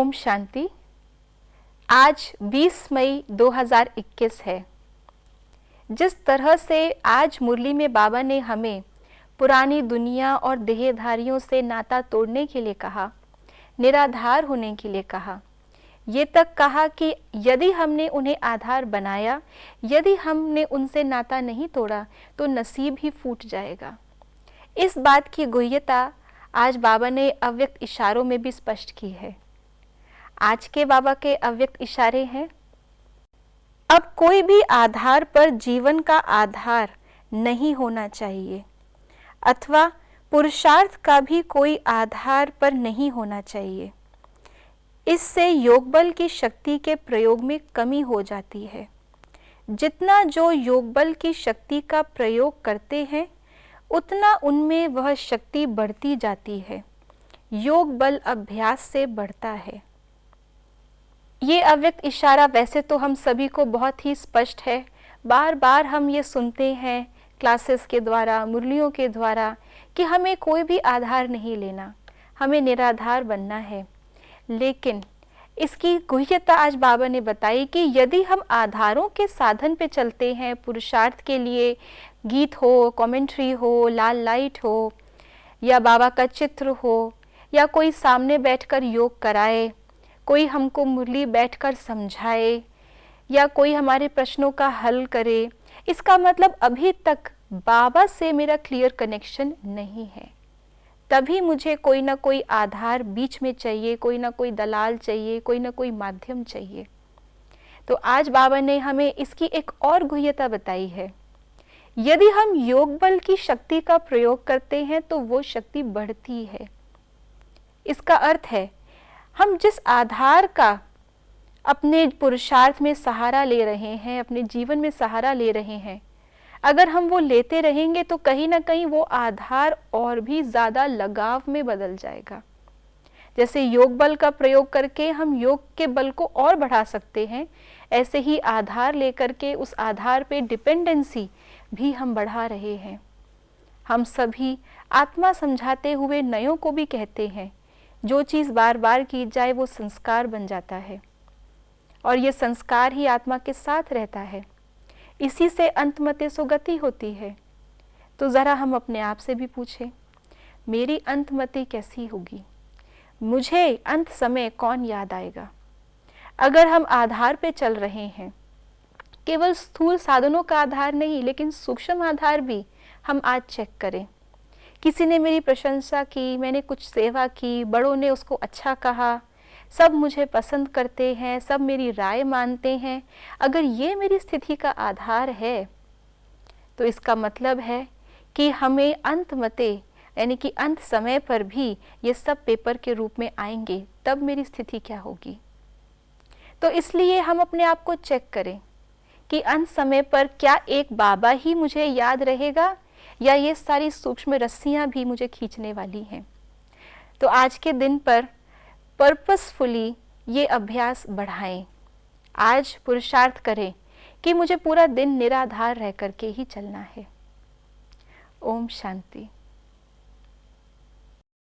ओम शांति। आज 20 मई 2021 है। जिस तरह से आज मुरली में बाबा ने हमें पुरानी दुनिया और देहधारियों से नाता तोड़ने के लिए कहा, निराधार होने के लिए कहा, ये तक कहा कि यदि हमने उन्हें आधार बनाया, यदि हमने उनसे नाता नहीं तोड़ा तो नसीब ही फूट जाएगा। इस बात की गुह्यता आज बाबा ने अव्यक्त इशारों में भी स्पष्ट की है। आज के बाबा के अव्यक्त इशारे हैं, अब कोई भी आधार पर जीवन का आधार नहीं होना चाहिए, अथवा पुरुषार्थ का भी कोई आधार पर नहीं होना चाहिए। इससे योग बल की शक्ति के प्रयोग में कमी हो जाती है। जितना जो योग बल की शक्ति का प्रयोग करते हैं, उतना उनमें वह शक्ति बढ़ती जाती है। योग बल अभ्यास से बढ़ता है। ये अव्यक्त इशारा वैसे तो हम सभी को बहुत ही स्पष्ट है, बार बार हम ये सुनते हैं क्लासेस के द्वारा, मुरलियों के द्वारा, कि हमें कोई भी आधार नहीं लेना, हमें निराधार बनना है। लेकिन इसकी गुह्यता आज बाबा ने बताई कि यदि हम आधारों के साधन पे चलते हैं, पुरुषार्थ के लिए गीत हो, कमेंट्री हो, लाल लाइट हो, या बाबा का चित्र हो, या कोई सामने बैठकर योग कराए, कोई हमको मुरली बैठकर समझाए, या कोई हमारे प्रश्नों का हल करे, इसका मतलब अभी तक बाबा से मेरा क्लियर कनेक्शन नहीं है। तभी मुझे कोई ना कोई आधार बीच में चाहिए, कोई ना कोई दलाल चाहिए, कोई ना कोई माध्यम चाहिए। तो आज बाबा ने हमें इसकी एक और गुह्यता बताई है। यदि हम योग बल की शक्ति का प्रयोग करते हैं तो वो शक्ति बढ़ती है। इसका अर्थ है, हम जिस आधार का अपने पुरुषार्थ में सहारा ले रहे हैं, अपने जीवन में सहारा ले रहे हैं, अगर हम वो लेते रहेंगे तो कहीं ना कहीं वो आधार और भी ज़्यादा लगाव में बदल जाएगा। जैसे योग बल का प्रयोग करके हम योग के बल को और बढ़ा सकते हैं, ऐसे ही आधार लेकर के उस आधार पे डिपेंडेंसी भी हम बढ़ा रहे हैं। हम सभी आत्मा समझाते हुए नयों को भी कहते हैं, जो चीज़ बार बार की जाए वो संस्कार बन जाता है, और ये संस्कार ही आत्मा के साथ रहता है। इसी से अंतमते सुगति होती है। तो ज़रा हम अपने आप से भी पूछें, मेरी अंतमति कैसी होगी? मुझे अंत समय कौन याद आएगा? अगर हम आधार पे चल रहे हैं, केवल स्थूल साधनों का आधार नहीं, लेकिन सूक्ष्म आधार भी हम आज चेक करें। किसी ने मेरी प्रशंसा की, मैंने कुछ सेवा की, बड़ों ने उसको अच्छा कहा, सब मुझे पसंद करते हैं, सब मेरी राय मानते हैं। अगर ये मेरी स्थिति का आधार है तो इसका मतलब है कि हमें अंतमते, यानी कि अंत समय पर भी ये सब पेपर के रूप में आएंगे, तब मेरी स्थिति क्या होगी। तो इसलिए हम अपने आप को चेक करें कि अंत समय पर क्या एक बाबा ही मुझे याद रहेगा, या ये सारी सूक्ष्म रस्सियाँ भी मुझे खींचने वाली हैं। तो आज के दिन पर पर्पसफुली ये अभ्यास बढ़ाएं। आज पुरुषार्थ करें कि मुझे पूरा दिन निराधार रह करके ही चलना है। ओम शांति।